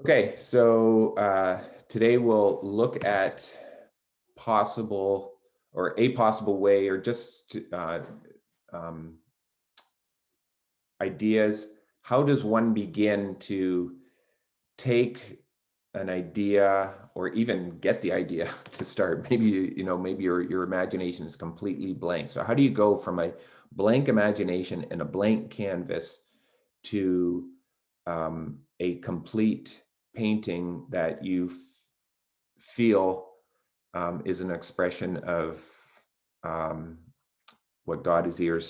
Okay, so today we'll look at possible or a possible way or just um, ideas. How does one begin to take an idea or even get the idea to start? Maybe, maybe your imagination is completely blank. So how do you go from a blank imagination and a blank canvas to a complete painting that you feel is an expression of um, what God is either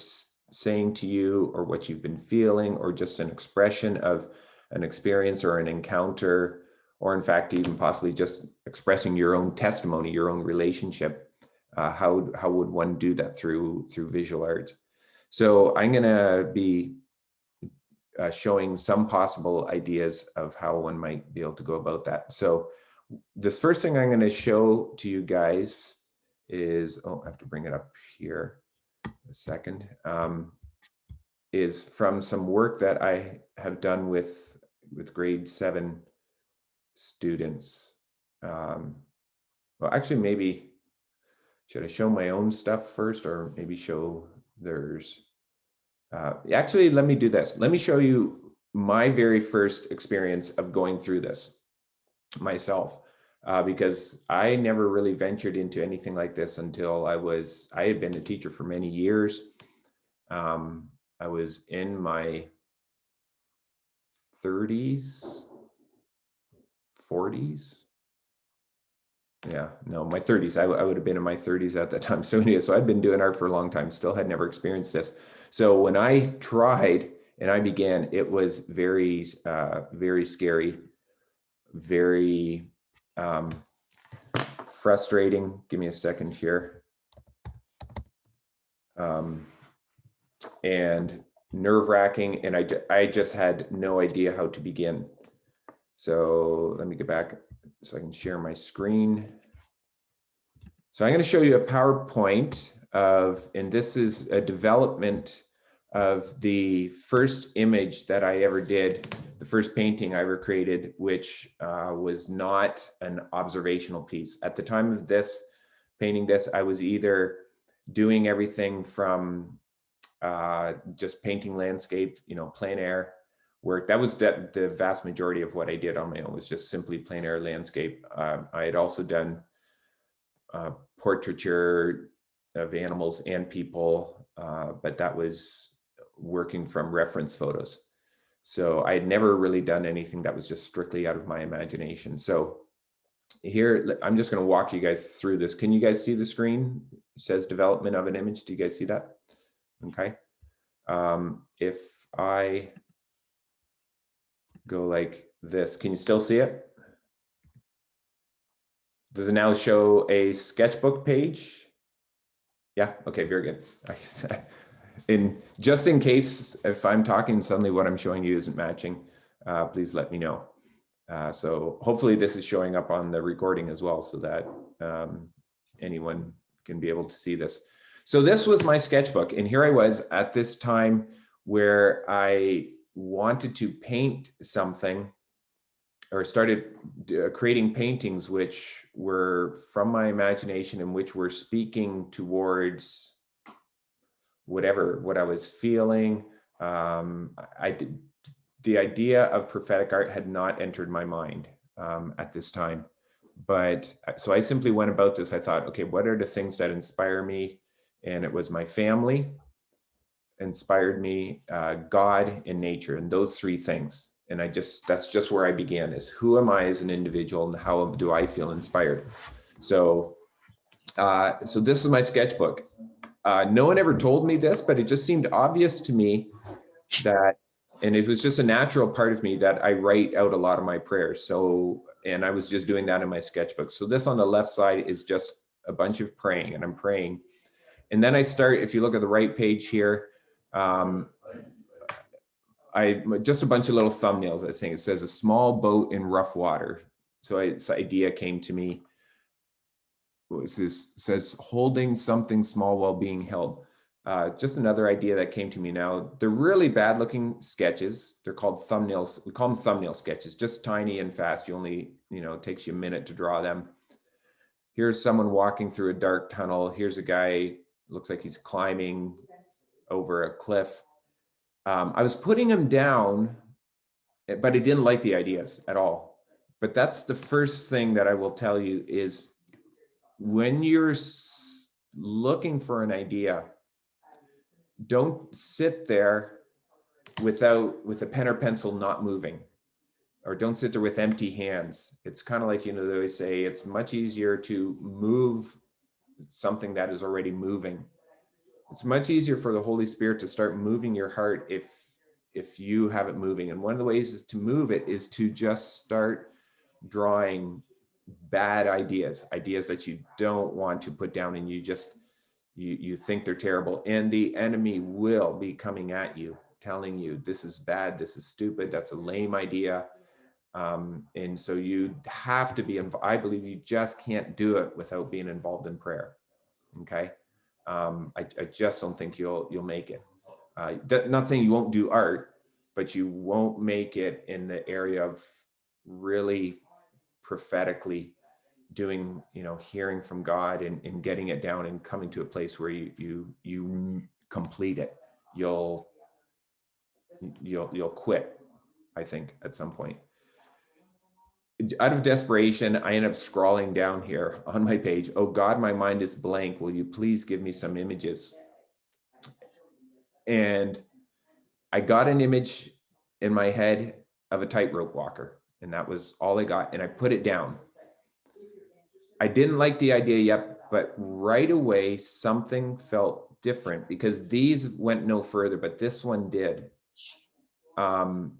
saying to you or what you've been feeling, or just an expression of an experience or an encounter, or in fact, even possibly just expressing your own testimony, your own relationship. How would one do that through visual arts? So I'm going to be showing some possible ideas of how one might be able to go about that. So this first thing I'm going to show to you guys is, I have to bring it up here a second, is from some work that I have done with grade 7 students. Well, actually, maybe, should I show my own stuff first or maybe show theirs? Actually, let me do this. Let me show you my very first experience of going through this myself, because I never really ventured into anything like this until I had been a teacher for many years. I was in my 30s, 40s. Yeah, no, my 30s. I would have been in my 30s at that time. So anyway, so I'd been doing art for a long time, still had never experienced this. So when I tried and I began, it was very, very scary, very frustrating. Give me a second here. And nerve-wracking, and I just had no idea how to begin. So let me get back so I can share my screen. So I'm going to show you a PowerPoint of, and this is a development of the first image that I ever did, the first painting I ever created, which was not an observational piece. At the time of this, painting this, I was either doing everything from just painting landscape, plein air work. That was the vast majority of what I did on my own, was just simply plein air landscape. I had also done portraiture of animals and people, but that was working from reference photos. So I had never really done anything that was just strictly out of my imagination. So here, I'm just going to walk you guys through this. Can you guys see the screen? It says development of an image. Do you guys see that? Okay. If I go like this, can you still see it? Does it now show a sketchbook page? Yeah, okay, very good. Just in case, if I'm talking suddenly what I'm showing you isn't matching, please let me know. So hopefully this is showing up on the recording as well, so that anyone can be able to see this. So this was my sketchbook, and here I was at this time where I wanted to paint something, or started creating paintings which were from my imagination and which were speaking towards what I was feeling. The idea of prophetic art had not entered my mind at this time. But so I simply went about this. I thought, okay, what are the things that inspire me? And it was my family inspired me, God and nature, and those three things. And that's just where I began, is who am I as an individual and how do I feel inspired? So, so this is my sketchbook. No one ever told me this, but it just seemed obvious to me that, and it was just a natural part of me, that I write out a lot of my prayers. So, and I was just doing that in my sketchbook. So this on the left side is just a bunch of praying, and I'm praying. And then I start, if you look at the right page here, I just a bunch of little thumbnails. I think it says a small boat in rough water. So this idea came to me. What was this? It says holding something small while being held. Just another idea that came to me now. They're really bad looking sketches. They're called thumbnails. We call them thumbnail sketches, just tiny and fast. You only, it takes you a minute to draw them. Here's someone walking through a dark tunnel. Here's a guy, looks like he's climbing over a cliff. I was putting him down, but I didn't like the ideas at all. But that's the first thing that I will tell you is when you're looking for an idea, don't sit there with a pen or pencil not moving, or don't sit there with empty hands. It's kind of like, they always say it's much easier to move something that is already moving. It's much easier for the Holy Spirit to start moving your heart if you have it moving. And one of the ways is to move it is to just start drawing bad ideas that you don't want to put down, and you think they're terrible, and the enemy will be coming at you telling you this is bad, this is stupid, that's a lame idea. And so you have to be, I believe you just can't do it without being involved in prayer. Okay. I just don't think you'll make it. Not saying you won't do art, but you won't make it in the area of really prophetically doing, hearing from God and getting it down and coming to a place where you complete it. You'll quit, I think, at some point. Out of desperation, I end up scrolling down here on my page. Oh God, my mind is blank. Will you please give me some images? And I got an image in my head of a tightrope walker, and that was all I got. And I put it down. I didn't like the idea yet, but right away something felt different because these went no further, but this one did. And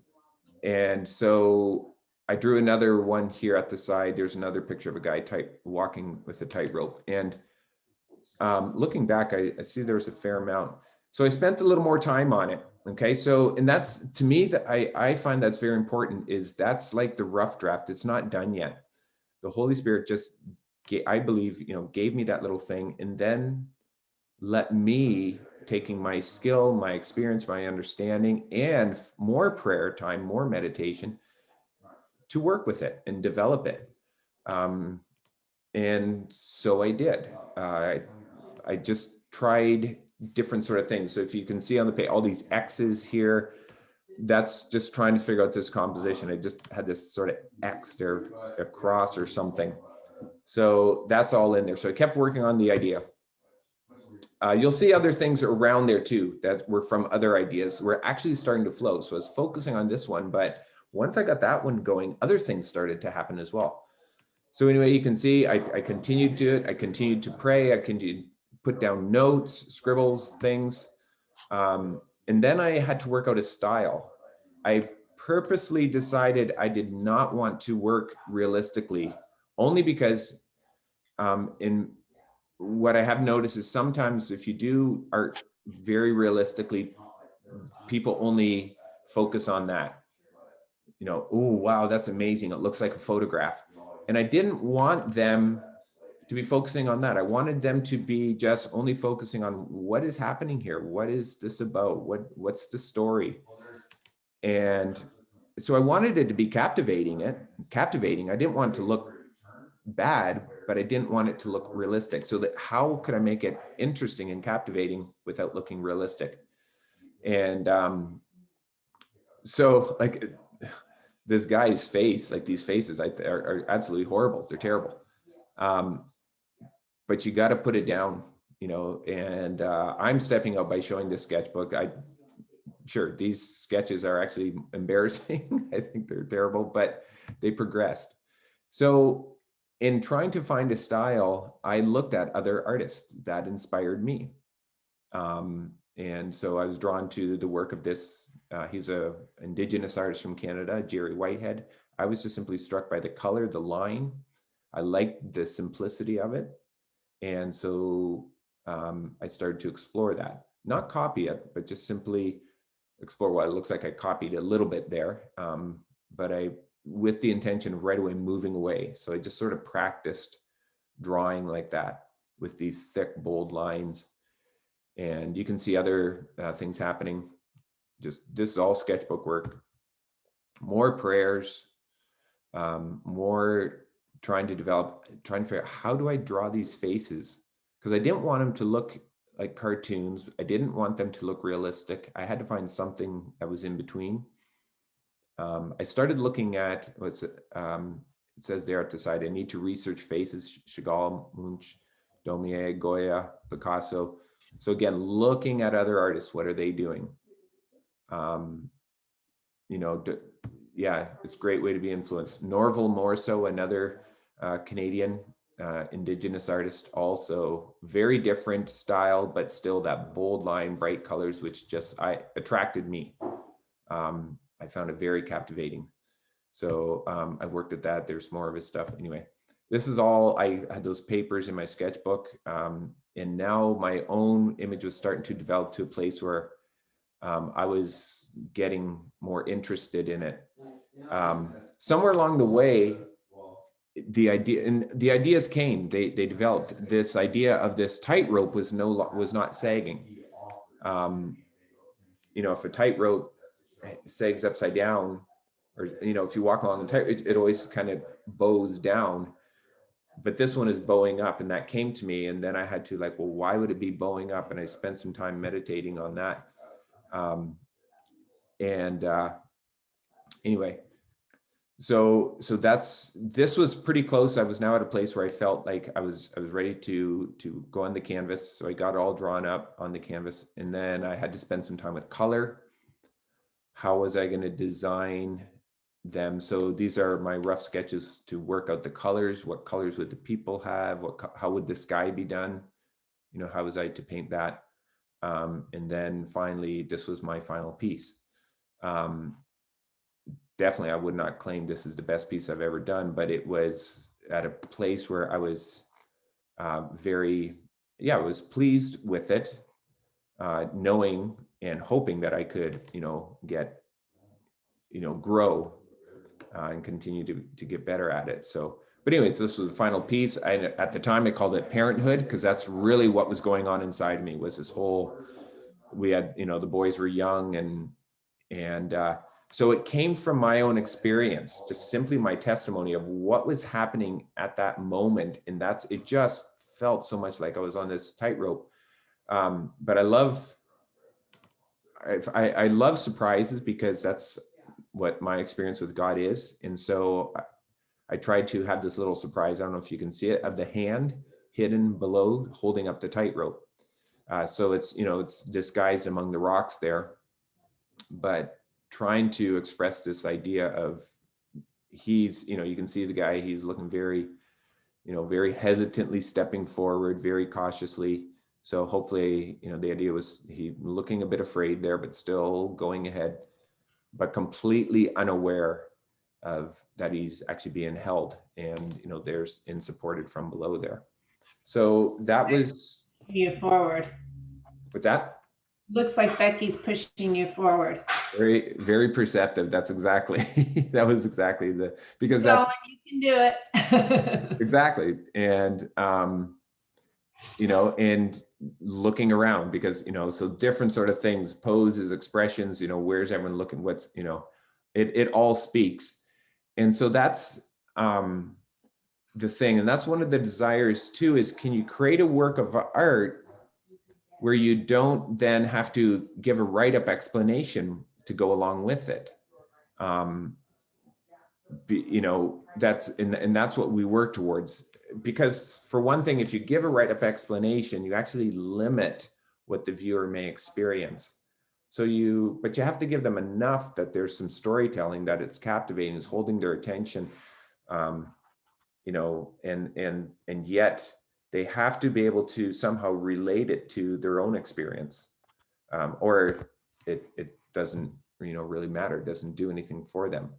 so I drew another one here at the side. There's another picture of a guy walking with a tightrope. And looking back, I see there's a fair amount. So I spent a little more time on it. Okay. So, and that's, to me, that I find that's very important, is that's like the rough draft. It's not done yet. The Holy Spirit just, I believe, gave me that little thing, and then let me, taking my skill, my experience, my understanding, and more prayer time, more meditation, to work with it and develop it. And so I did. I just tried different sort of things. So if you can see on the page, all these X's here, that's just trying to figure out this composition. I just had this sort of X there, a cross or something. So that's all in there. So I kept working on the idea. You'll see other things around there too that were from other ideas. We're actually starting to flow. So I was focusing on this one, but once I got that one going, other things started to happen as well. So anyway, you can see I continued to it. I continued to pray. I continued to put down notes, scribbles, things. And then I had to work out a style. I purposely decided I did not want to work realistically, only because in what I have noticed is sometimes if you do art very realistically, people only focus on that. Oh, wow, that's amazing. It looks like a photograph. And I didn't want them to be focusing on that. I wanted them to be just only focusing on what is happening here. What is this about? What's the story? And so I wanted it to be captivating. I didn't want it to look bad, but I didn't want it to look realistic. So that how could I make it interesting and captivating without looking realistic? And so like this guy's face, like these faces are absolutely horrible. They're terrible. But you got to put it down, and I'm stepping up by showing this sketchbook. Sure, these sketches are actually embarrassing. I think they're terrible, but they progressed. So in trying to find a style, I looked at other artists that inspired me. And so I was drawn to the work of this. He's an Indigenous artist from Canada, Jerry Whitehead. I was just simply struck by the color, the line. I liked the simplicity of it. And so I started to explore that. Not copy it, but just simply explore what it looks like. I copied a little bit there, but with the intention of right away moving away. So I just sort of practiced drawing like that with these thick, bold lines. And you can see other things happening. Just this is all sketchbook work. More prayers, more trying to figure out, how do I draw these faces? Because I didn't want them to look like cartoons. I didn't want them to look realistic. I had to find something that was in between. I started looking at what's it says there at the side. I need to research faces: Chagall, Munch, Daumier, Goya, Picasso. So again, looking at other artists, what are they doing? You know, yeah, it's a great way to be influenced. Norval Morso, another Canadian Indigenous artist, also very different style, but still that bold line, bright colors, which just attracted me. I found it very captivating. So I worked at that. There's more of his stuff. Anyway, this is all, I had those papers in my sketchbook. And now my own image was starting to develop to a place where I was getting more interested in it. Somewhere along the way, the ideas came. They developed. This idea of this tightrope was not sagging. You know, if a tightrope sags upside down, or you know, if you walk along the tight, it always kind of bows down. But this one is bowing up, and that came to me, and then I had to like, well, why would it be bowing up? And I spent some time meditating on that. Anyway, so this was pretty close. I was now at a place where I felt like I was ready to go on the canvas. So I got it all drawn up on the canvas, and then I had to spend some time with color. How was I going to design them? So these are my rough sketches to work out the colors. What colors would the people have? How would the sky be done? You know, how was I to paint that? And then finally, this was my final piece. Definitely, I would not claim this is the best piece I've ever done, but it was at a place where I was I was pleased with it, knowing and hoping that I could, grow and continue to get better at it. So, but anyways, this was the final piece. At the time, I called it Parenthood, because that's really what was going on inside me, was this whole, we had, the boys were young, and so it came from my own experience, just simply my testimony of what was happening at that moment. And it just felt so much like I was on this tightrope. But I love surprises, because that's what my experience with God is. And so I tried to have this little surprise, I don't know if you can see it, of the hand hidden below holding up the tightrope. So it's disguised among the rocks there, but trying to express this idea of he's, you can see the guy, he's looking very, very hesitantly stepping forward, very cautiously. So hopefully, the idea was he looking a bit afraid there, but still going ahead, but completely unaware of that he's actually being held, and, there's and supported from below there. So that was you forward. What's that? Looks like Becky's pushing you forward. Very, very perceptive. That's exactly, that was exactly because so that, you can do it. exactly. And, and looking around, because, so different sort of things, poses, expressions, where's everyone looking, what's, it all speaks. And so that's the thing. And that's one of the desires too, is can you create a work of art where you don't then have to give a write-up explanation to go along with it? That's what we work towards. Because for one thing, if you give a write-up explanation, you actually limit what the viewer may experience. But you have to give them enough that there's some storytelling, that it's captivating, it's holding their attention, and yet they have to be able to somehow relate it to their own experience, or it doesn't, really matter. It doesn't do anything for them.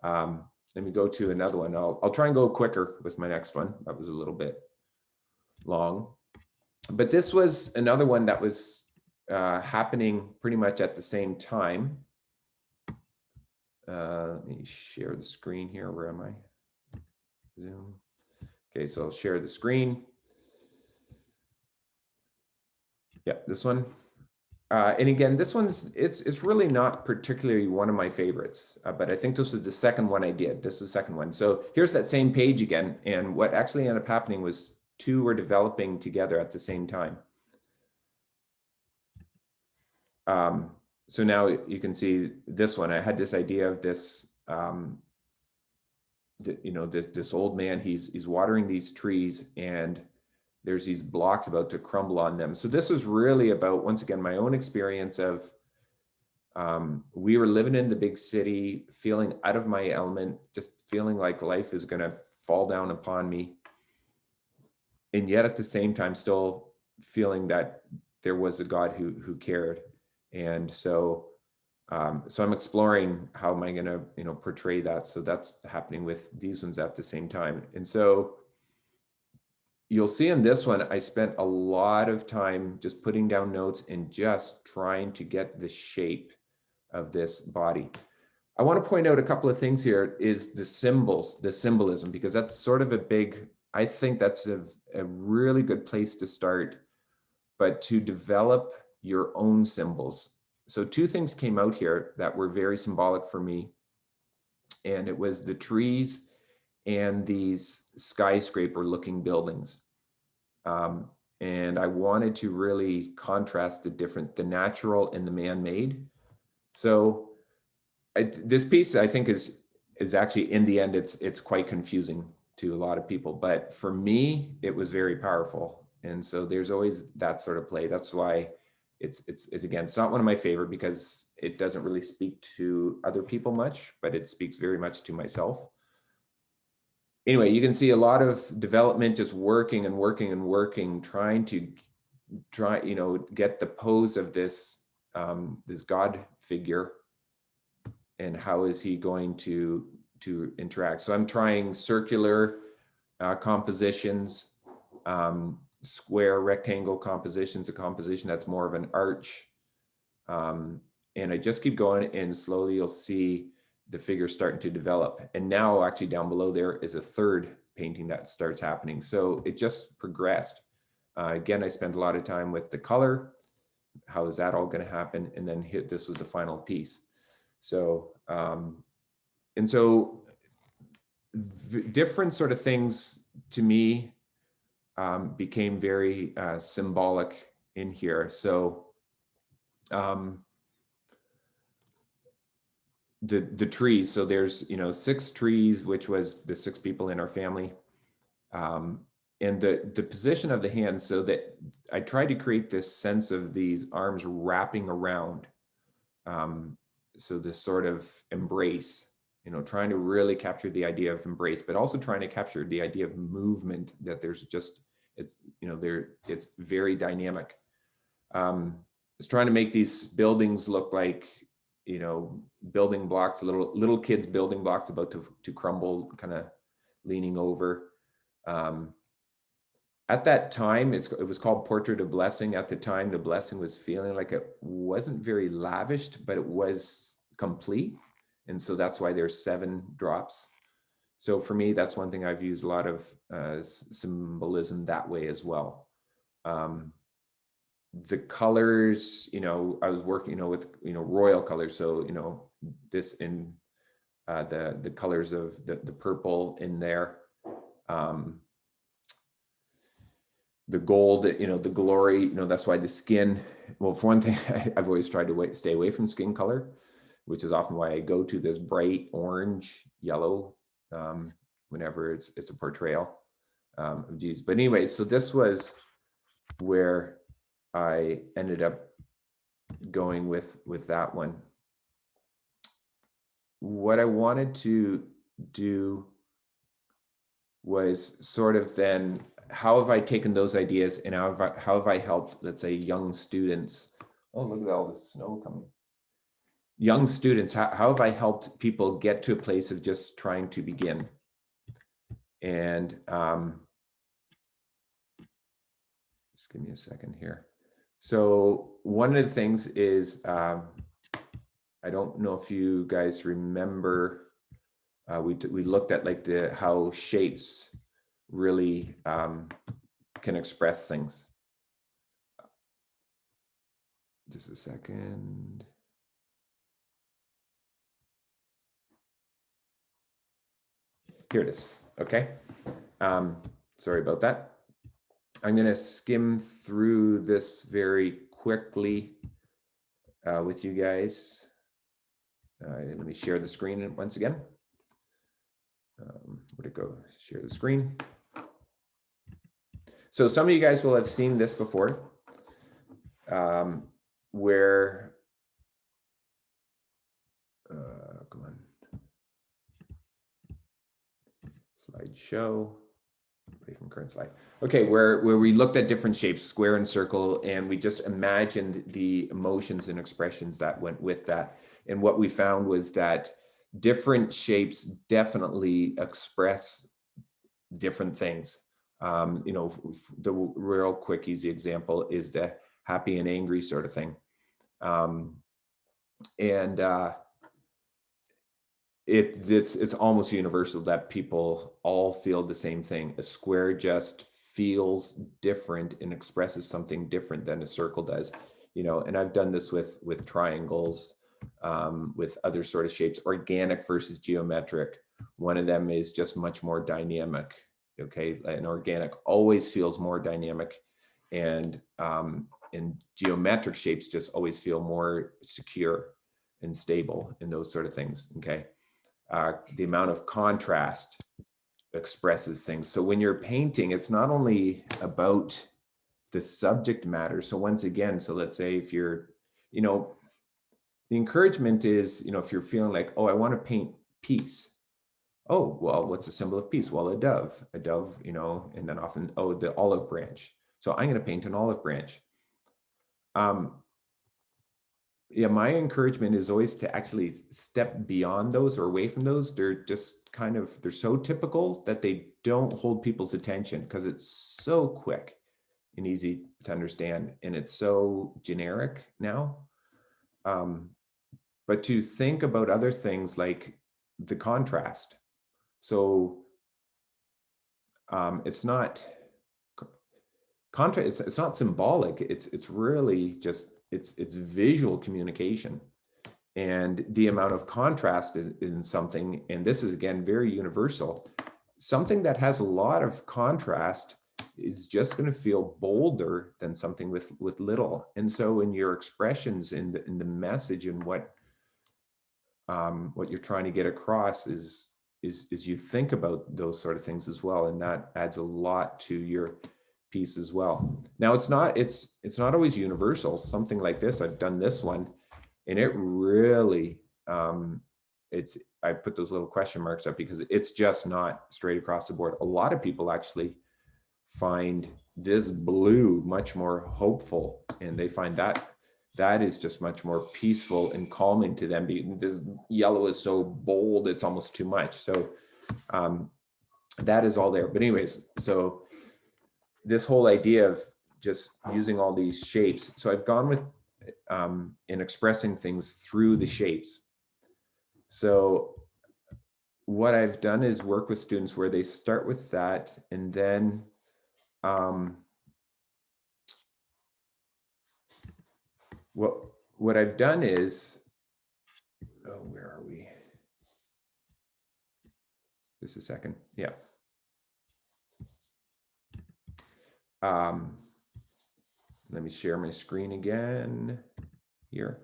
Let me go to another one. I'll try and go quicker with my next one. That was a little bit long, but this was another one that was happening pretty much at the same time. Let me share the screen here. Where am I? Zoom. Okay, so I'll share the screen. Yeah, this one. And again, this one's, it's really not particularly one of my favorites, but I think this was the second one I did. This was the second one. So here's that same page again. And what actually ended up happening was two were developing together at the same time. So now you can see this one. I had this idea of this, this old man, he's watering these trees, and there's these blocks about to crumble on them. So this was really about, once again, my own experience of, we were living in the big city, feeling out of my element, just feeling like life is going to fall down upon me. And yet at the same time, still feeling that there was a God who cared. And so, so I'm exploring how am I going to, portray that. So that's happening with these ones at the same time. And so you'll see in this one, I spent a lot of time just putting down notes and just trying to get the shape of this body. I want to point out a couple of things here is the symbols, the symbolism, because that's sort of a big, I think that's a really good place to start, but to develop your own symbols. So two things came out here that were very symbolic for me. And it was the trees and these skyscraper looking buildings. And I wanted to really contrast the natural and the man-made. So this piece, I think, is actually, in the end, it's quite confusing to a lot of people. But for me, it was very powerful. And so there's always that sort of play. That's why it's again, it's not one of my favorite, because it doesn't really speak to other people much, but it speaks very much to myself. Anyway, you can see a lot of development, just working and working and working, trying to get the pose of this this God figure, and how is he going to interact. So I'm trying circular compositions, square rectangle compositions, a composition that's more of an arch. And I just keep going, and slowly you'll see the figure starting to develop. And now actually down below there is a third painting that starts happening. So it just progressed. Again, I spent a lot of time with the color. How is that all going to happen? And then this was the final piece. So, and so different sort of things to me became very symbolic in here. So the trees, so there's 6 trees, which was the 6 people in our family, and the position of the hands, so that I tried to create this sense of these arms wrapping around, so this sort of embrace, trying to really capture the idea of embrace, but also trying to capture the idea of movement, that there's just, it's it's very dynamic. It's trying to make these buildings look like building blocks, little kids building blocks about to crumble, kind of leaning over. At that time, it was called Portrait of Blessing. At the time, the blessing was feeling like it wasn't very lavished, but it was complete. And so that's why there's 7 drops. So for me, that's one thing I've used a lot of symbolism that way as well. The colors, I was working, with, royal colors. So, this in the colors of the purple in there. The gold, the glory, that's why the skin, well, for one thing, I've always tried to stay away from skin color, which is often why I go to this bright orange, yellow, whenever it's a portrayal of Jesus. But anyway, so this was where I ended up going with that one. What I wanted to do was sort of then, how have I taken those ideas and how have I helped, let's say, young students? Oh, look at all the snow coming. Young students, how have I helped people get to a place of just trying to begin? And just give me a second here. So one of the things is, I don't know if you guys remember, we looked at like how shapes really can express things. Just a second. Here it is. Okay. Sorry about that. I'm going to skim through this very quickly with you guys. Let me share the screen once again. Where'd it go? Share the screen. So some of you guys will have seen this before, where, come on, slideshow, away from current slide. Okay, where we looked at different shapes, square and circle, and we just imagined the emotions and expressions that went with that. And what we found was that different shapes definitely express different things. You know, the real quick, easy example is the happy and angry sort of thing. It's almost universal that people all feel the same thing. A square just feels different and expresses something different than a circle does, you know. And I've done this with triangles, with other sort of shapes, organic versus geometric. One of them is just much more dynamic. Okay, and organic always feels more dynamic, and geometric shapes just always feel more secure and stable, and those sort of things. Okay. The amount of contrast expresses things. So when you're painting, it's not only about the subject matter. So once again, so let's say if you're, you know, the encouragement is, you know, if you're feeling like, oh, I want to paint peace. Oh, well, what's a symbol of peace? Well, a dove, you know, and then often, oh, the olive branch. So I'm going to paint an olive branch. Yeah, my encouragement is always to actually step beyond those or away from those. They're just kind of, they're so typical that they don't hold people's attention because it's so quick and easy to understand. And it's so generic now. But to think about other things like the contrast. So it's not contrast, it's not symbolic. It's really just, it's visual communication. And the amount of contrast in something, and this is again very universal, something that has a lot of contrast is just going to feel bolder than something with little. And so in your expressions, in the message, and what you're trying to get across is you think about those sort of things as well, and that adds a lot to your piece as well. Now it's not always universal. Something like this, I've done this one, and it really, I put those little question marks up because it's just not straight across the board. A lot of people actually find this blue much more hopeful, and they find that is just much more peaceful and calming to them. This yellow is so bold, it's almost too much. So that is all there. But anyways, so this whole idea of just using all these shapes. So I've gone with in expressing things through the shapes. So what I've done is work with students where they start with that, and then what I've done is, oh, where are we? Just a second. Yeah. Let me share my screen again here.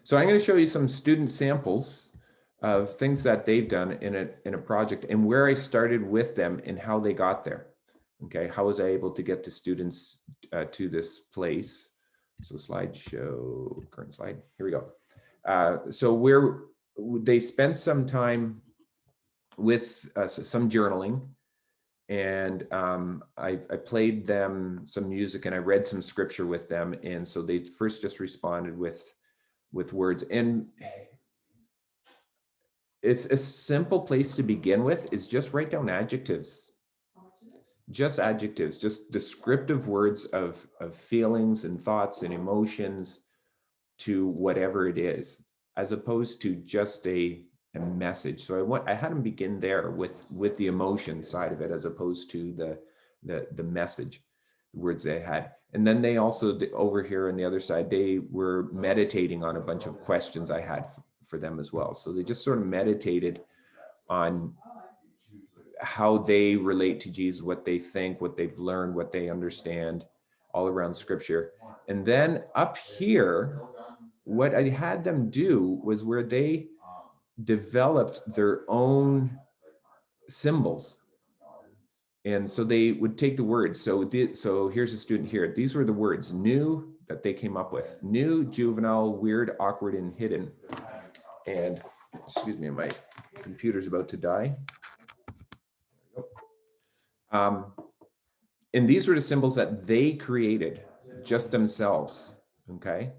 So I'm going to show you some student samples of things that they've done in a project, and where I started with them and how they got there. Okay, how was I able to get the students to this place? So slideshow, current slide, here we go. So they spent some time with some journaling, and I played them some music, and I read some scripture with them. And so they first just responded with words. And it's a simple place to begin with, is just write down adjectives. Just adjectives, just descriptive words of feelings and thoughts and emotions to whatever it is, as opposed to just a message. So I had them begin there with the emotion side of it, as opposed to the message. words they had. And then they also, over here on the other side, they were meditating on a bunch of questions I had for them as well. So they just sort of meditated on how they relate to Jesus, what they think, what they've learned, what they understand all around scripture. And then up here, what I had them do was where they developed their own symbols. And so they would take the words. So here's a student here. These were the words new that they came up with: new, juvenile, weird, awkward, and hidden. And excuse me, my computer's about to die. And these were the symbols that they created just themselves. Okay.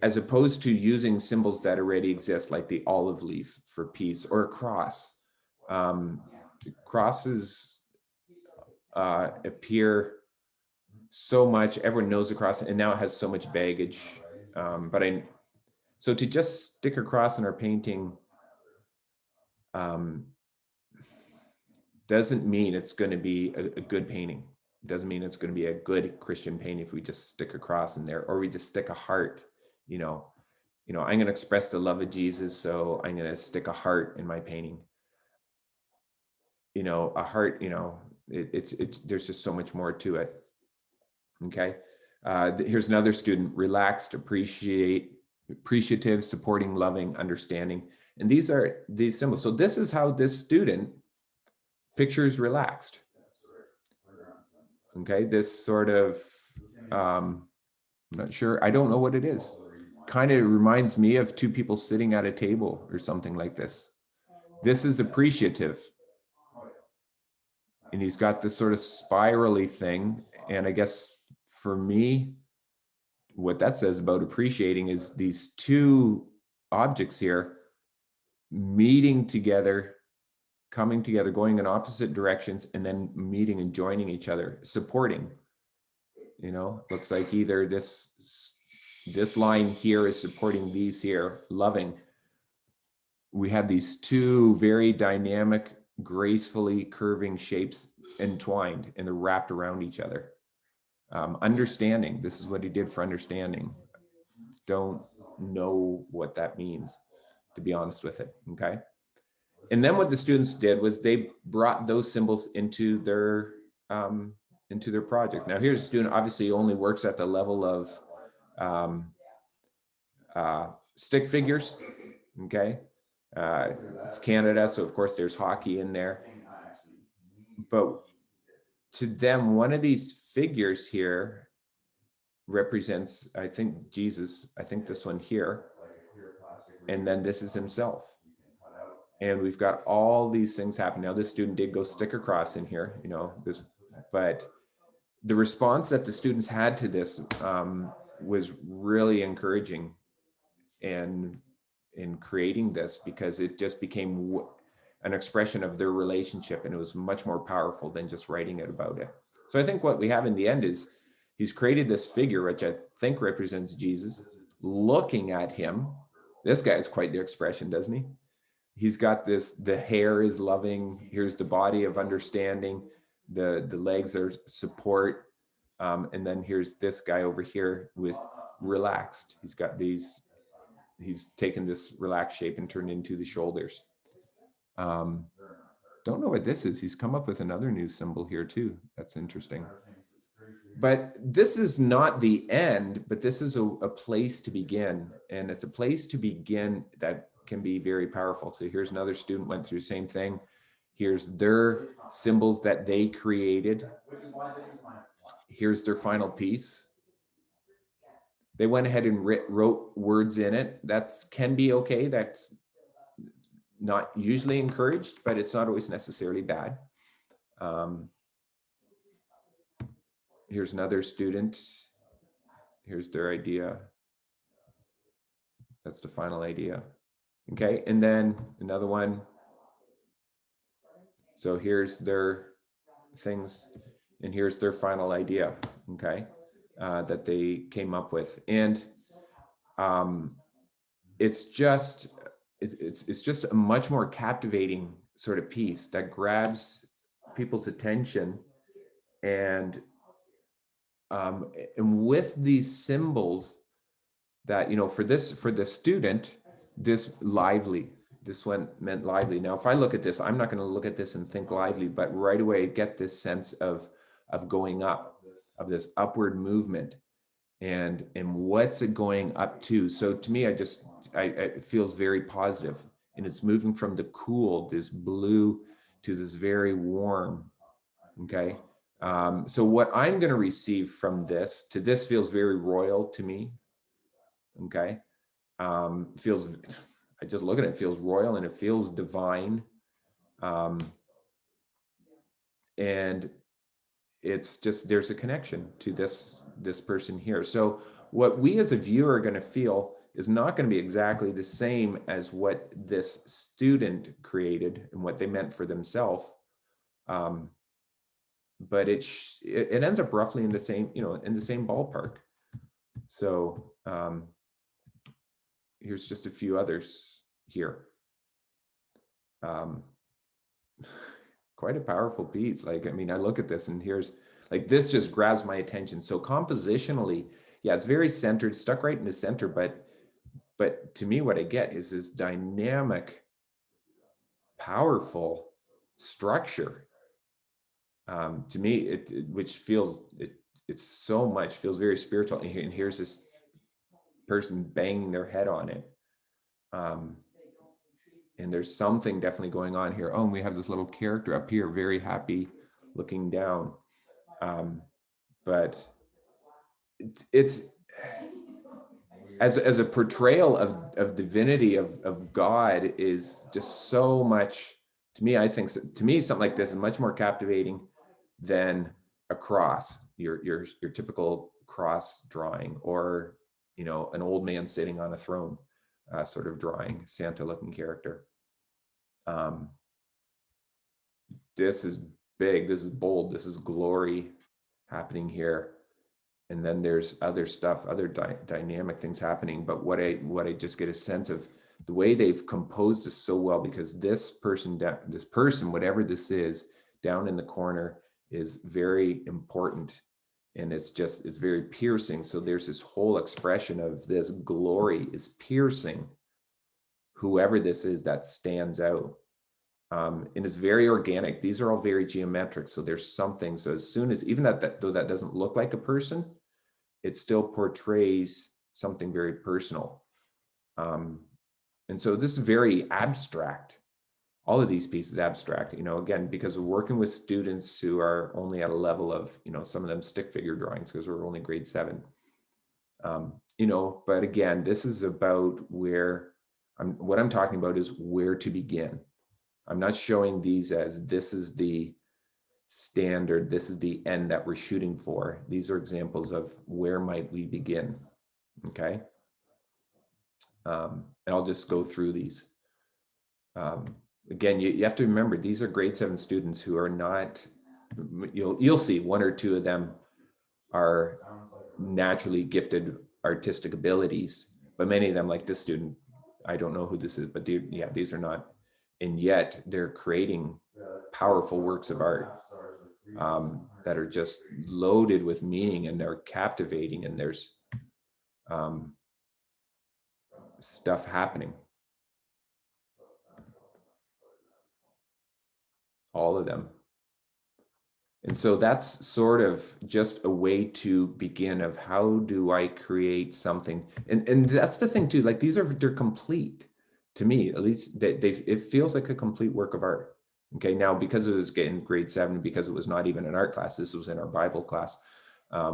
As opposed to using symbols that already exist, like the olive leaf for peace or a cross. Crosses appear so much, everyone knows the cross, and now it has so much baggage. So to just stick a cross in our painting doesn't mean it's going to be a good painting. It doesn't mean it's going to be a good Christian painting if we just stick a cross in there, or we just stick a heart. I'm going to express the love of Jesus, so I'm going to stick a heart in my painting. A heart, it's there's just so much more to it. Okay. Here's another student: relaxed, appreciative, supporting, loving, understanding. And these are these symbols. So this is how this student pictures relaxed. Okay. This sort of, I'm not sure. I don't know what it is. Kind of reminds me of two people sitting at a table or something like this. This is appreciative. And he's got this sort of spirally thing. And I guess for me, what that says about appreciating is these two objects here meeting together, coming together, going in opposite directions, and then meeting and joining each other, supporting. Looks like either this line here is supporting these here, loving. We have these two very dynamic, gracefully curving shapes entwined, and they're wrapped around each other. Understanding, this is what he did for understanding. Don't know what that means, to be honest with it. Okay. And then what the students did was they brought those symbols into their project. Now here's a student, obviously only works at the level of stick figures. Okay. It's Canada, so of course there's hockey in there. But to them, one of these figures here represents, I think, Jesus. I think this one here. And then this is himself. And we've got all these things happening. Now, this student did go stick a cross in here, but the response that the students had to this was really encouraging in creating this, because it just became an expression of their relationship, and it was much more powerful than just writing it about it. So I think what we have in the end is he's created this figure, which I think represents Jesus, looking at him. This guy has quite the expression, doesn't he? He's got the hair is loving. Here's the body of understanding. The legs are support. And then here's this guy over here with relaxed. He's got these, he's taken this relaxed shape and turned into the shoulders. Don't know what this is. He's come up with another new symbol here too. That's interesting. But this is not the end, but this is a place to begin. And it's a place to begin that can be very powerful. So here's another student went through the same thing. Here's their symbols that they created. Here's their final piece. They went ahead and wrote words in it. That can be okay. That's not usually encouraged, but it's not always necessarily bad. Here's another student. Here's their idea. That's the final idea. Okay, and then another one. So here's their things, and here's their final idea, okay, that they came up with. And it's just a much more captivating sort of piece that grabs people's attention And with these symbols that, for the student, this lively, this one meant lively. Now, if I look at this, I'm not going to look at this and think lively, but right away get this sense of going up, of this upward movement, and what's it going up to. So to me, it feels very positive, and it's moving from the cool, this blue, to this very warm. Okay. So what I'm going to receive from this feels very royal to me. Okay. Feels, I just look at it, it feels royal and it feels divine. And it's just, there's a connection to this person here. So what we as a viewer are going to feel is not going to be exactly the same as what this student created and what they meant for themselves. But it ends up roughly in the same, in the same ballpark. So here's just a few others here. Quite a powerful piece. Like, I mean, I look at this and here's like, this just grabs my attention. So compositionally, yeah, it's very centered, stuck right in the center, but to me, what I get is this dynamic, powerful structure. To me, which feels, it's so much, feels very spiritual. And here's this person banging their head on it. And there's something definitely going on here. Oh, and we have this little character up here, very happy, looking down. But it's as a portrayal of divinity, of God, is just so much, to me, I think, to me, something like this is much more captivating than a cross, your typical cross drawing, or an old man sitting on a throne sort of drawing, Santa looking character. This is big, this is bold, this is glory happening here. And then there's other stuff, other dynamic things happening. But what I just get a sense of the way they've composed this so well, because this person, whatever this is, down in the corner, is very important. And it's very piercing. So there's this whole expression of this glory is piercing whoever this is that stands out. And it's very organic. These are all very geometric. So there's something. So as soon as, even though that doesn't look like a person, it still portrays something very personal. And so this is very abstract. All of these pieces abstract, again, because we're working with students who are only at a level of, some of them stick figure drawings, because we're only grade 7. But again, this is about what I'm talking about is where to begin. I'm not showing these as this is the standard, this is the end that we're shooting for. These are examples of where might we begin. Okay. And I'll just go through these. Again, you have to remember, these are grade 7 students who are not, you'll see 1 or 2 of them are naturally gifted artistic abilities, but many of them, like this student, I don't know who this is, but these are not. And yet they're creating powerful works of art that are just loaded with meaning, and they're captivating, and there's stuff happening. All of them. And so that's sort of just a way to begin of how do I create something. And that's the thing too, like they're complete to me, at least it feels like a complete work of art. Okay, now because it was in grade 7, because it was not even an art class, this was in our Bible class.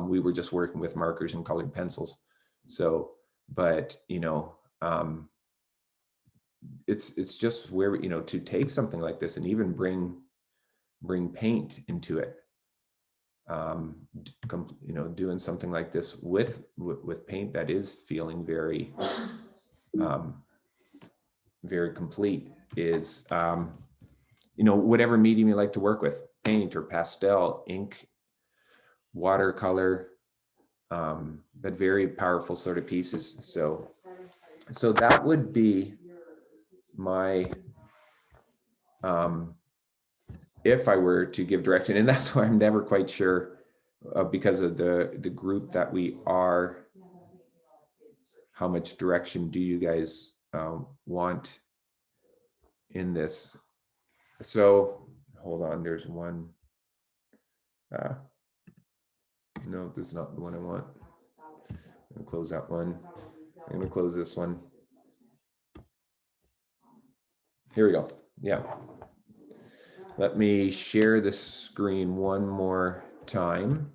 We were just working with markers and colored pencils. So, but it's just where, to take something like this and even bring paint into it. Doing something like this with paint that is feeling very very complete is whatever medium you like to work with, paint or pastel, ink, watercolor, but very powerful sort of pieces. So that would be my if I were to give direction, and that's why I'm never quite sure, because of the group that we are, how much direction do you guys want in this? So hold on, there's one. No, this is not the one I want. I'm gonna close that one. I'm gonna close this one. Here we go. Yeah. Let me share the screen one more time.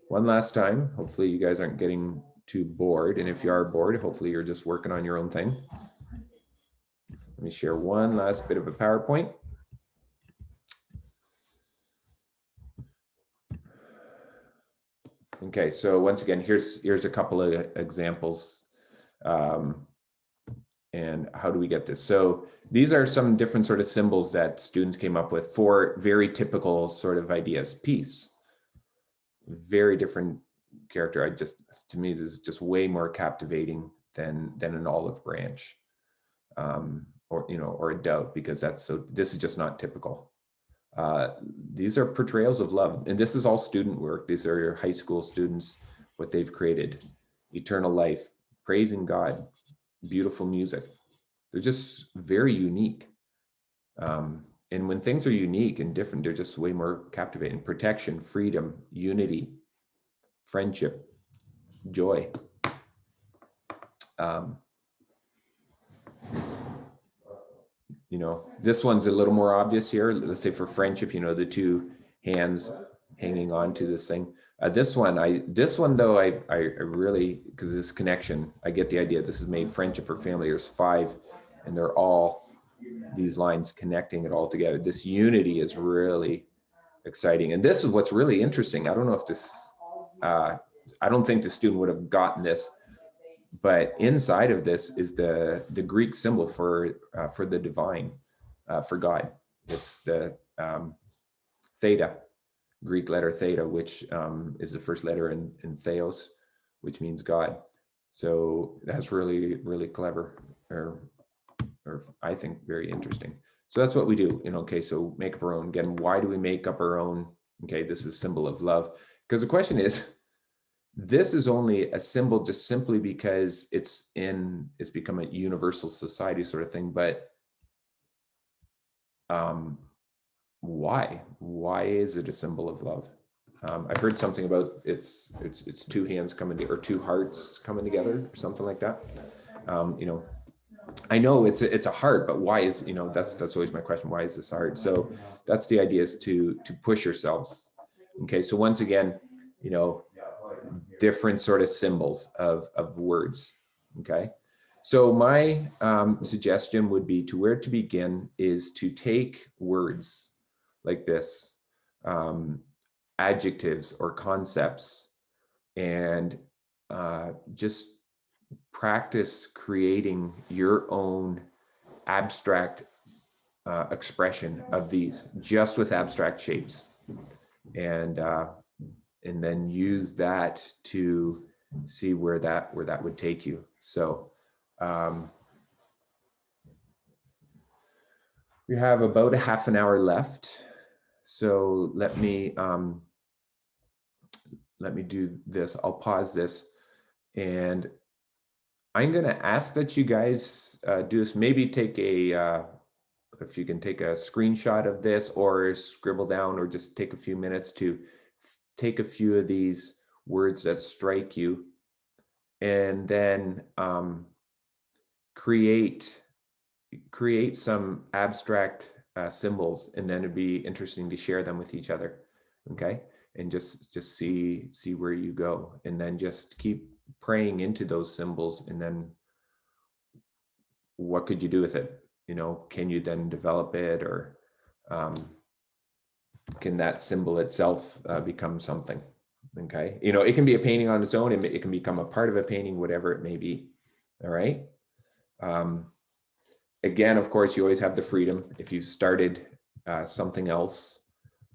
One last time. Hopefully you guys aren't getting too bored. And if you are bored, hopefully you're just working on your own thing. Let me share one last bit of a PowerPoint. Okay, so once again, here's a couple of examples. And how do we get this? So these are some different sort of symbols that students came up with for very typical sort of ideas. Peace, very different character. To me, this is just way more captivating than an olive branch, or a dove, because this is just not typical. These are portrayals of love, and this is all student work. These are your high school students, what they've created. Eternal life, praising God, beautiful music. They're just very unique. And when things are unique and different, they're just way more captivating. Protection, freedom, unity, friendship, joy. This one's a little more obvious here. Let's say for friendship, the two hands hanging on to this thing. This one though, I really, because this connection, I get the idea. This is made friendship or family. There's 5, and they're all these lines connecting it all together. This unity is really exciting, and this is what's really interesting. I don't know if this, I don't think the student would have gotten this, but inside of this is the Greek symbol for the divine, for God. It's the theta, Greek letter theta, which is the first letter in theos, which means God. So that's really, really clever, or I think very interesting. So that's what we do. Okay, so make up our own. Again, why do we make up our own? Okay, this is symbol of love. Because the question is, this is only a symbol just simply because it's become a universal society sort of thing. But why? Why is it a symbol of love? I've heard something about it's 2 hands coming together, or 2 hearts coming together, or something like that. I know it's a heart, but why is, that's always my question. Why is this hard? So that's the idea, is to push yourselves. Okay, so once again, different sort of symbols of words. Okay, so my suggestion would be, to where to begin is to take words like this, adjectives or concepts, and just practice creating your own abstract expression of these, just with abstract shapes, and then use that to see where that would take you. So we have about a half an hour left. So let me do this. I'll pause this, and I'm going to ask that you guys do this. Maybe take if you can take a screenshot of this, or scribble down, or just take a few minutes to take a few of these words that strike you, and then create some abstract symbols, and then it'd be interesting to share them with each other. Okay, and just see where you go, and then just keep praying into those symbols, and then what could you do with it? Can you then develop it, or can that symbol itself become something? Okay, it can be a painting on its own, and it can become a part of a painting, whatever it may be. All right. Again, of course, you always have the freedom, if you started something else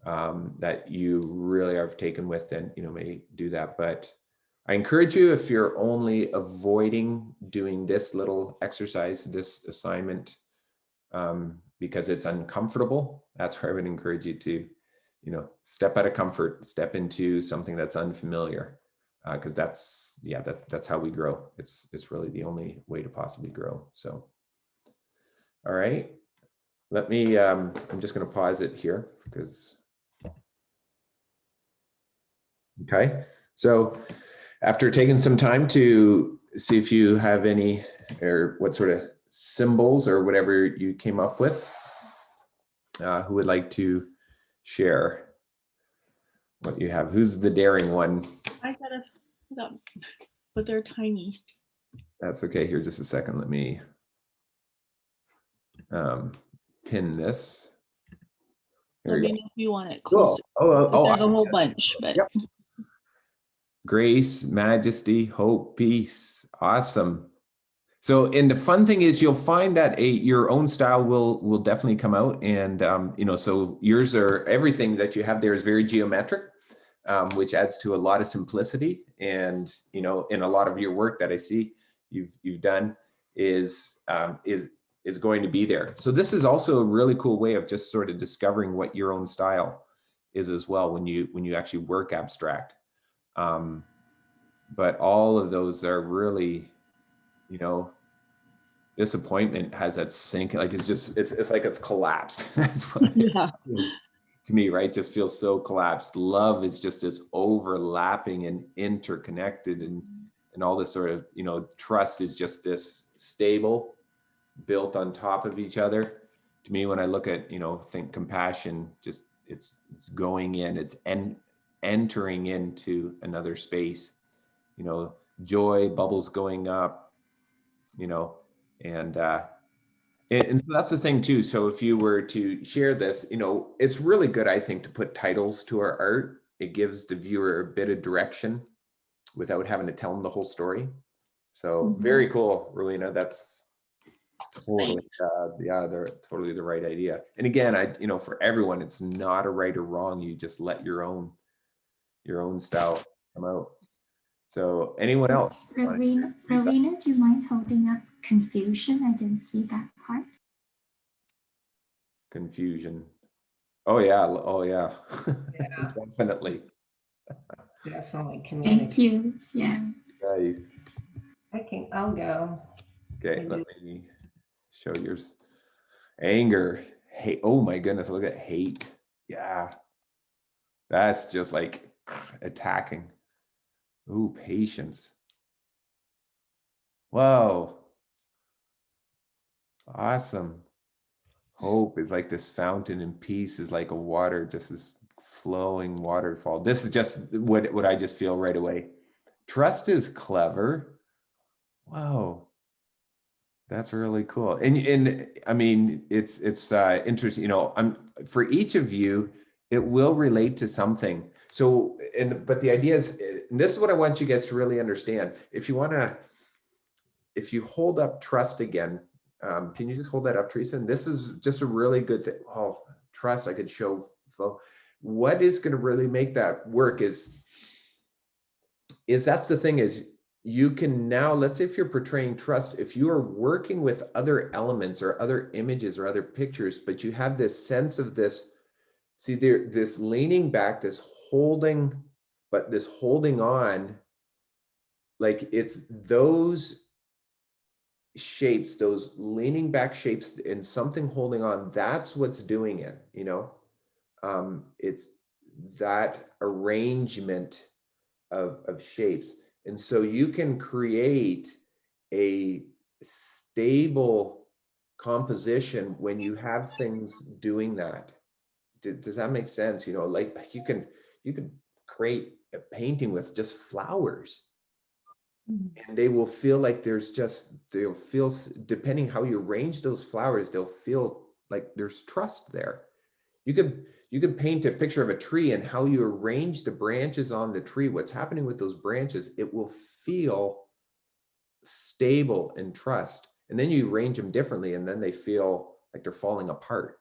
that you really are taken with, then may do that. But I encourage you, if you're only avoiding doing this little exercise, this assignment, because it's uncomfortable. That's where I would encourage you to, step out of comfort, step into something that's unfamiliar, because that's how we grow. It's really the only way to possibly grow. So, all right, let me. I'm just going to pause it here because. Okay, so after taking some time to see if you have any, or what sort of symbols or whatever you came up with, who would like to share what you have? Who's the daring one? I got, but they're tiny. That's okay. Here's just a second. Let me pin this. There Let you me go. know if you want it Cool. closer. Oh, There's a whole bunch, but yep. Grace, majesty, hope, peace. Awesome. So, and the fun thing is, you'll find that your own style will definitely come out, and so yours are, everything that you have there is very geometric, which adds to a lot of simplicity. And in a lot of your work that I see you've done is going to be there. So this is also a really cool way of just sort of discovering what your own style is as well when you actually work abstract. But all of those are really, disappointment has that sink, like it's like it's collapsed. That's what yeah. it is to me, right? Just feels so collapsed. Love is just this overlapping and interconnected, and all this sort of, trust is just this stable, built on top of each other. To me, when I look at, think compassion, just it's going in, it's entering into another space. Joy, bubbles going up, and so that's the thing too. So if you were to share this, it's really good, I think, to put titles to our art. It gives the viewer a bit of direction without having to tell them the whole story. So very cool, Rowena. That's totally, they're totally the right idea. And again, for everyone, it's not a right or wrong. You just let your own style come out. So anyone else? Rowena, do you mind holding up confusion? I didn't see that part. Confusion. Oh yeah. Yeah. Definitely. Definitely Thank communicate. you. Yeah. Nice. I'll go. Okay, let me show yours. Anger, hate. Oh my goodness, look at hate. Yeah, that's just like attacking. Ooh, patience. Whoa. Awesome. Hope is like this fountain, and peace is like a water, just this flowing waterfall. This is just what I just feel right away. Trust is clever. Whoa. That's really cool. And I mean, it's interesting, for each of you, it will relate to something. So, but the idea is, and this is what I want you guys to really understand. If you hold up trust again, can you just hold that up, Teresa? And this is just a really good thing. Oh, trust, I could show flow. What is going to really make that work is that's the thing is, you can now, let's say if you're portraying trust, if you are working with other elements or other images or other pictures, but you have this sense of this, see there, this leaning back, this holding, but this holding on, like it's those shapes, those leaning back shapes and something holding on, that's what's doing it, it's that arrangement of shapes. And so you can create a stable composition when you have things doing that. Does that make sense? Like you can create a painting with just flowers, and they will feel like they'll feel, depending how you arrange those flowers, they'll feel like there's trust there. You could paint a picture of a tree, and how you arrange the branches on the tree, what's happening with those branches, it will feel stable and trust. And then you arrange them differently, and then they feel like they're falling apart.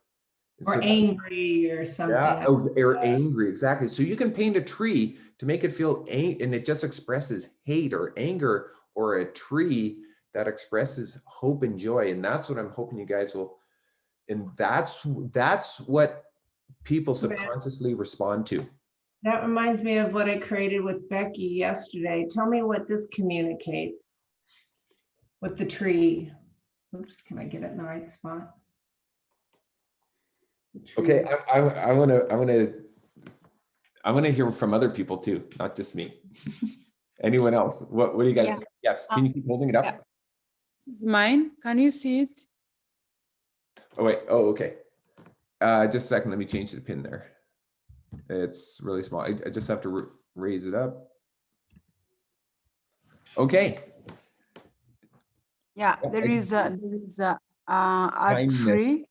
And Or so angry or something. yeah, or angry, exactly. So you can paint a tree to make it feel and it just expresses hate or anger, or a tree that expresses hope and joy. And that's what I'm hoping you guys will And that's what people subconsciously respond to. That reminds me of what I created with Becky yesterday. Tell me what this communicates with the tree. Oops, can I get it in the right spot? The tree. Okay, I want to hear from other people too, not just me. Anyone else? What do you guys? Yeah. Yes, can you keep holding it up? yeah. This is mine. Can you see it? Oh wait. Oh, okay. Just a second. Let me change the pin there. It's really small. I just have to raise it up. Okay. Yeah, Oh, there I is a Kindness. tree.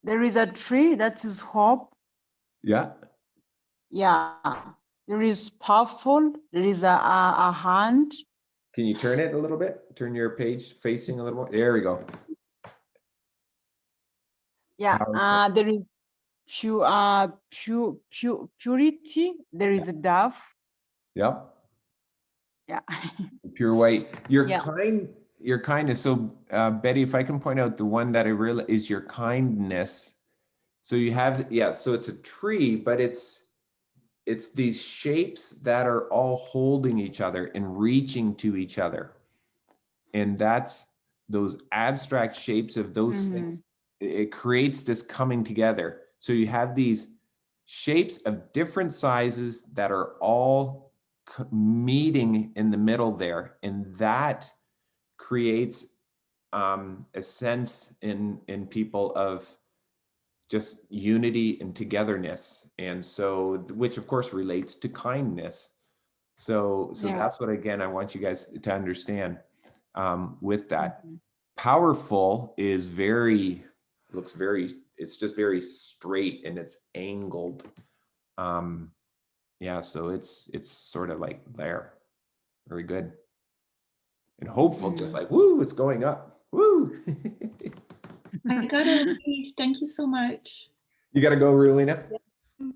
There is a tree that is hope. Yeah. Yeah, there is powerful. There is a hand. Can you turn it a little bit? Turn your page facing a little more. There we go. Yeah, Powerful. there is purity. There is a dove. Yep. Yeah. Pure white. Your Yeah. kindness. So Betty, if I can point out the one that I really is your kindness. So you have, yeah, so it's a tree, but it's these shapes that are all holding each other and reaching to each other. And that's those abstract shapes of those things. It creates this coming together. So you have these shapes of different sizes that are all meeting in the middle there. And that creates a sense in people of just unity and togetherness. And so, which of course relates to kindness. So Yeah. that's what, again, I want you guys to understand with that. Powerful is looks very, it's just very straight and it's angled. Yeah, so it's sort of like there. Very good. And hopeful, just like, woo, it's going up. Woo. I gotta leave. Thank you so much. You got to go, Rulina?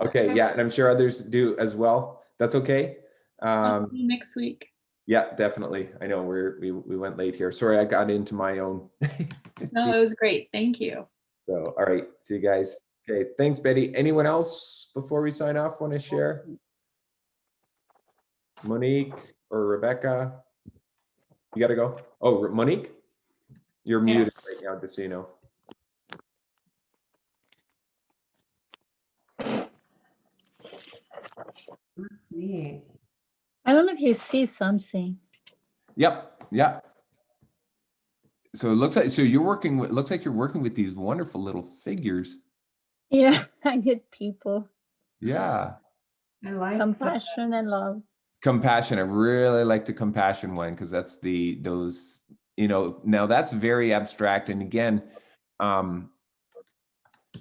Okay, yeah, and I'm sure others do as well. That's okay. I'll see you next week. Yeah, definitely. I know we went late here. Sorry, I got into my own. No, it was great. Thank you. So, all right, see you guys. Okay, thanks, Betty. Anyone else before we sign off want to share? Monique or Rebecca? You got to go. Oh, Monique, you're muted right now, just so you know. That's neat. I don't know if you see something. Yep. Yeah. So it looks like you're working with. Looks like you're working with these wonderful little figures. Yeah, I get people. Yeah. I like that. Compassion and love. Compassion. I really like the compassion one because that's those. Now that's very abstract, and again,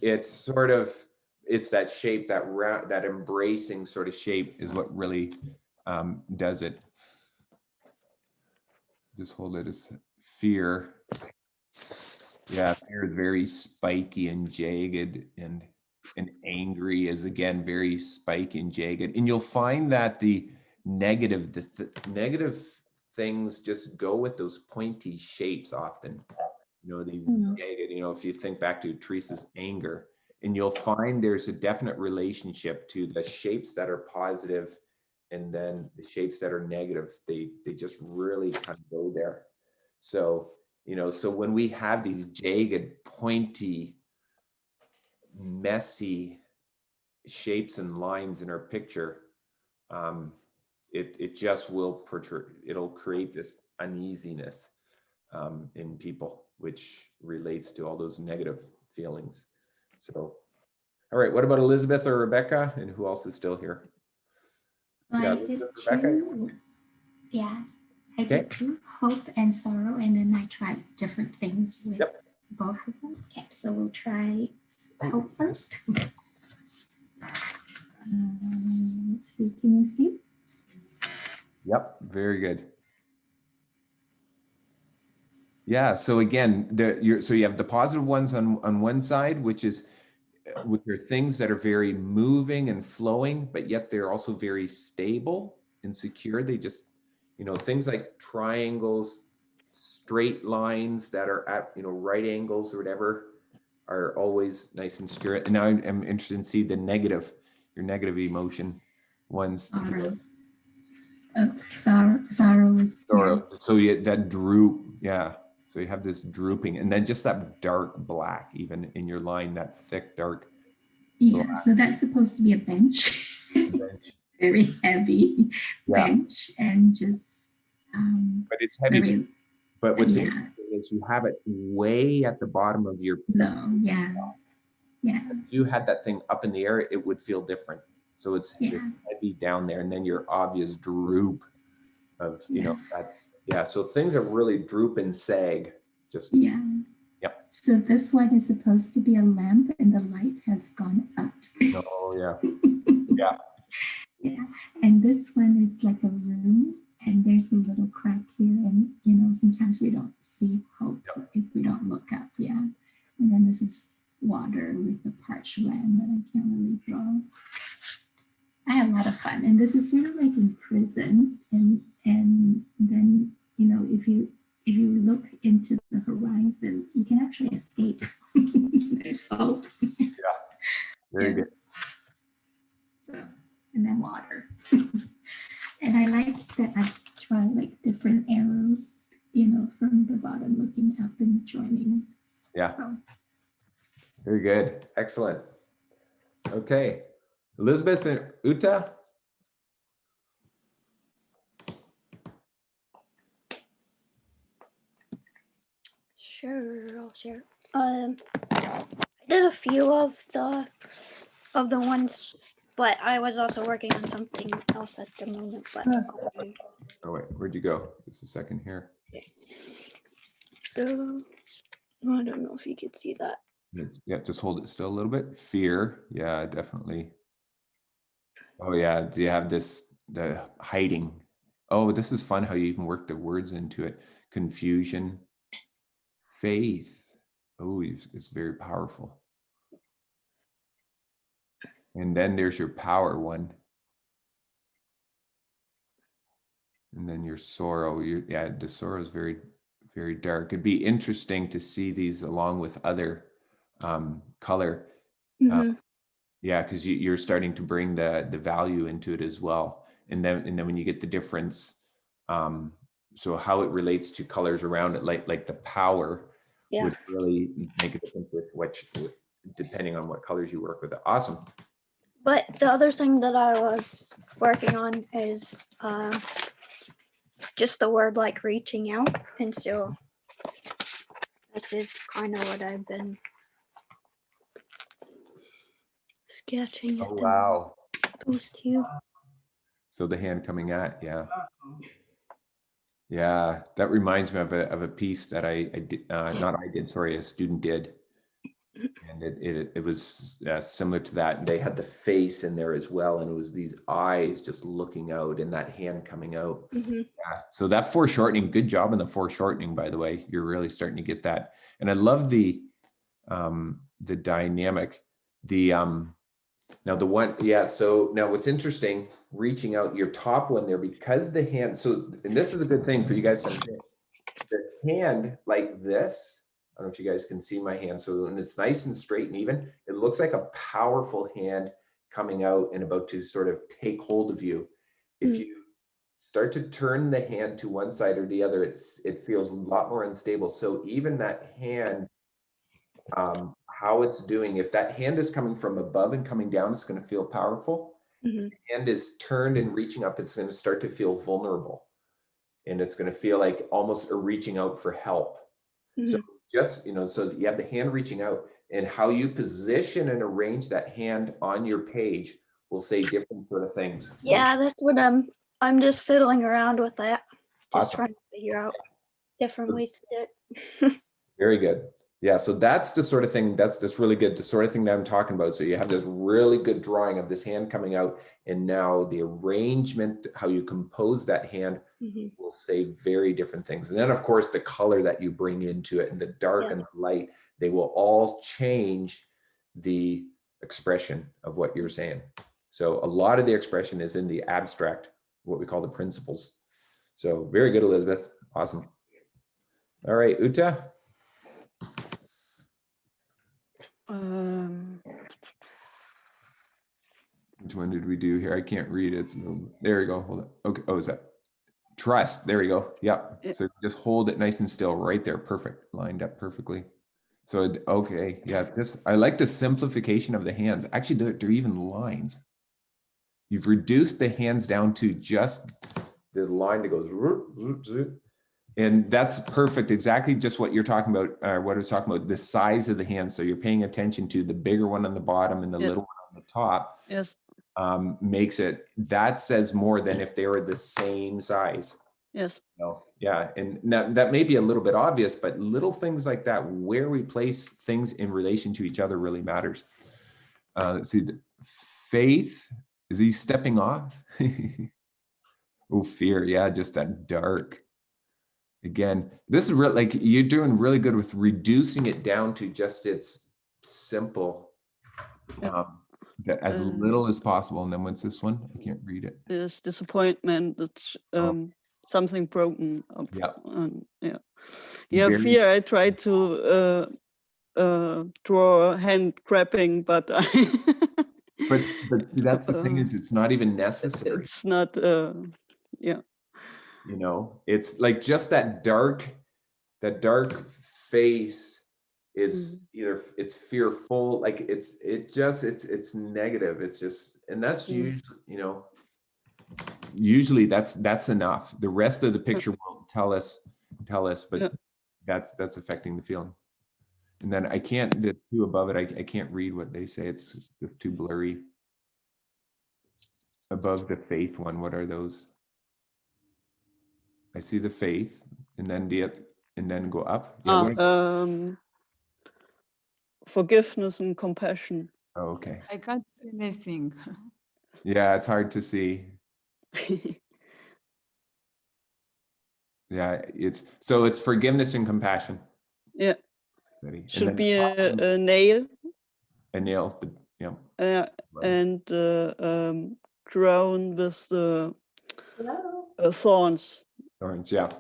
it's sort of that shape, that embracing sort of shape is what really does it. Just hold it as fear. Yeah, fear is very spiky and jagged, and angry is again very spiky and jagged. And you'll find that the negative things just go with those pointy shapes often. These jagged, if you think back to Teresa's anger, and you'll find there's a definite relationship to the shapes that are positive and then the shapes that are negative. They just really kind of go there. So, so when we have these jagged, pointy, messy shapes and lines in our picture, it just will it'll create this uneasiness in people, which relates to all those negative feelings. So, all right, what about Elizabeth or Rebecca? And who else is still here? I did two. Yeah, I did two, hope and sorrow, and then I tried different things with both of them. Okay, so we'll try hope first. Let's see, can you see? Yep, very good. Yeah, so again, so you have the positive ones on one side, which are things that are very moving and flowing, but yet they're also very stable and secure. They just, things like triangles, straight lines that are at, right angles or whatever. are always nice and secure. And now I'm interested in see the negative, your negative emotion ones. Sorrow. Sorrow is Or so you that droop, yeah. So you have this drooping, and then just that dark black, even in your line, that thick dark yeah. So that's supposed to be a bench. bench. Very heavy Yeah. bench and just But it's heavy. very But what's yeah. interesting is you have it way at the bottom of your. low. Yeah. Yeah. If you had that thing up in the air, it would feel different. So it's heavy down there, and then your obvious droop of, you know, that's, yeah. So things that really droop and sag, just, Yeah. Yep. So this one is supposed to be a lamp and the light has gone out. Oh, yeah. Yeah. Yeah. And this one is like a room and there's a little crack here. And, you know, sometimes we don't see hope if we don't look up. Yeah. And then this is water with the parched land that I can't really draw. I had a lot of fun. And this is sort of like in prison. And then, you know, if you look into the horizon, you can actually escape. There's hope. Very good. So, and then water. And I like that I try like different arrows, you know, from the bottom looking up and joining. Yeah. So, Very good. Excellent. Okay. Elizabeth and Uta. Sure, I'll share. I did a few of the ones, but I was also working on something else at the moment. But okay. Oh, wait, where'd you go? Just a second here. So I don't know if you could see that. Yeah, just hold it still a little bit. Fear. Yeah, definitely. Oh, yeah. Do you have this, the hiding? Oh, this is fun how you even work the words into it. Confusion. Faith. Oh, it's very powerful. And then there's your power one. And then your sorrow. Yeah, the sorrow is very, very dark. It'd be interesting to see these along with other color. Mhm. Yeah, because you're starting to bring the value into it as well. And then when you get the difference, so how it relates to colors around it, like the power Yeah. would really make a difference with which, depending on what colors you work with. Awesome. But the other thing that I was working on is just the word like reaching out, and so this is kind of what I've been sketching. Oh, wow. Those two. So the hand coming at, yeah. Yeah, that reminds me of a piece that I did, not I did, sorry, a student did. And it was similar to that. They had the face in there as well. And it was these eyes just looking out and that hand coming out. Mm-hmm. Yeah. So that foreshortening, good job on the foreshortening, by the way. You're really starting to get that. And I love the dynamic, now the one, yeah, so now what's interesting, reaching out your top one there, because the hand, so, and this is a good thing for you guys to understand, the hand like this, I don't know if you guys can see my hand, so when it's nice and straight and even, it looks like a powerful hand coming out and about to sort of take hold of you. If you start to turn the hand to one side or the other, it feels a lot more unstable. So even that hand, how it's doing, if that hand is coming from above and coming down, it's going to feel powerful. Mm-hmm. If the hand is turned and reaching up, it's going to start to feel vulnerable, and it's going to feel like almost a reaching out for help. Mm-hmm. So just, you know, so you have the hand reaching out, and how you position and arrange that hand on your page will say different sort of things. Yeah, that's what I'm just fiddling around with that, just Awesome. trying to figure out different ways to do it. Very good. Yeah, so that's the sort of thing, that's really good, the sort of thing that I'm talking about. So you have this really good drawing of this hand coming out, and now the arrangement, how you compose that hand will say very different things. And then of course the color that you bring into it, and the dark and the light, they will all change the expression of what you're saying. So a lot of the expression is in the abstract, what we call the principles. So very good, Elizabeth. Awesome. All right, Uta. Which one did we do here? I can't read it. So there we go. Hold it. Okay. Oh, is that trust? There we go. Yeah. Yeah. So just hold it nice and still right there. Perfect. Lined up perfectly. So, okay. Yeah. This, I like the simplification of the hands. Actually, they're even lines. You've reduced the hands down to just this line that goes, and that's perfect. Exactly just what you're talking about, what I was talking about, the size of the hand. So you're paying attention to the bigger one on the bottom and the Yeah. little one on the top. Yes. Makes it, that says more than if they were the same size. Yes. No, yeah, and that may be a little bit obvious, but little things like that, where we place things in relation to each other really matters. Let's see, faith, is he stepping off? Oh, fear, yeah, just that dark. Again, this is real, like you're doing really good with reducing it down to just its simple, as little as possible. And then what's this one? I can't read it. Yes, disappointment. That's something broken. Yeah. Yeah. Yeah. Very- Fear. I tried to draw hand grabbing, but I. But see, that's the thing is, it's not even necessary. It's not. Yeah. You know, it's like just that dark face is either it's fearful, like it's negative. It's just, and that's usually, you know, usually that's enough. The rest of the picture won't tell us, but that's affecting the feeling. And then I can't, the two above it, I can't read what they say. It's just too blurry. Above the faith one, what are those? I see the faith, and then and then go up. Yeah, Forgiveness and compassion. oh, okay. I can't see anything. Yeah, it's hard to see. Yeah, it's forgiveness and compassion. Yeah. Ready? Should be a nail. A nail. And crown with the thorns. Thorns, yeah.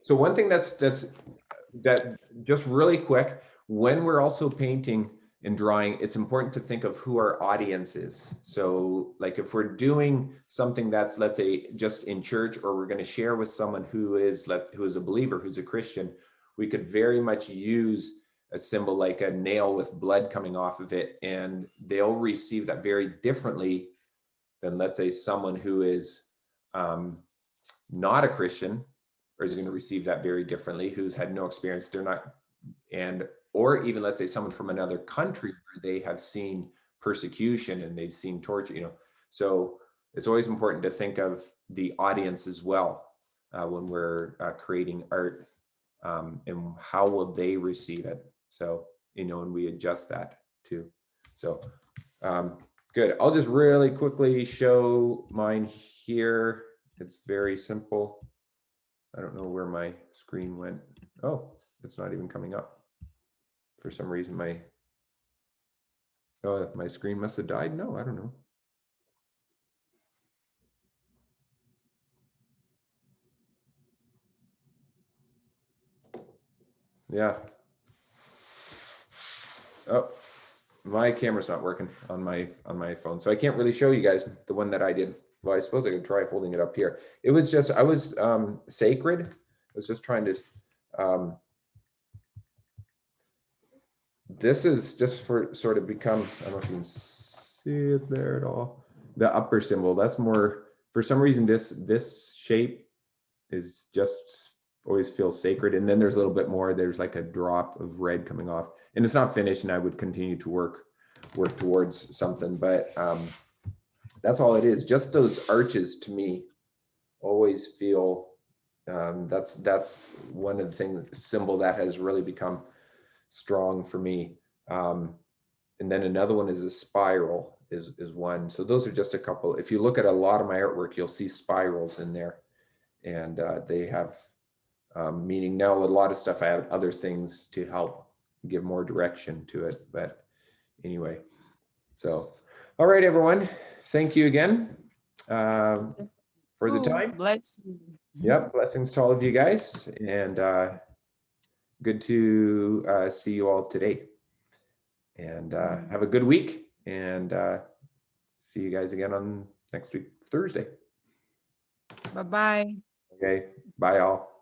So one thing that just really quick, when we're also painting and drawing, it's important to think of who our audience is. So like if we're doing something that's, let's say, just in church, or we're going to share with someone who is a believer, who's a Christian, we could very much use a symbol like a nail with blood coming off of it, and they'll receive that very differently than, let's say, someone who is not a Christian, or is going to receive that very differently, who's had no experience. They're not, or even, let's say, someone from another country where they have seen persecution and they've seen torture, you know. So it's always important to think of the audience as well when we're creating art, and how will they receive it. So, you know, and we adjust that too. So good. I'll just really quickly show mine here. It's very simple. I don't know where my screen went. Oh, it's not even coming up. For some reason, my screen must have died. No, I don't know. Yeah. Oh, my camera's not working on my phone, so I can't really show you guys the one that I did. Well, I suppose I could try holding it up here. It was just, I was sacred. I was just trying to, this is just for sort of become, I don't know if you can see it there at all. The upper symbol, that's more, for some reason, this shape is just always feels sacred. And then there's a little bit more, there's like a drop of red coming off, and it's not finished, and I would continue to work towards something, but that's all it is. Just those arches to me always feel, that's one of the things, symbol that has really become strong for me. And then another one is a spiral is one. So those are just a couple. If you look at a lot of my artwork, you'll see spirals in there, and they have meaning. Now a lot of stuff, I have other things to help give more direction to it, but anyway. So, all right, everyone. Thank you again for the time. Bless you. Yep, blessings to all of you guys, and good to see you all today. And have a good week, and see you guys again on next week, Thursday. Bye-bye. Okay, bye all.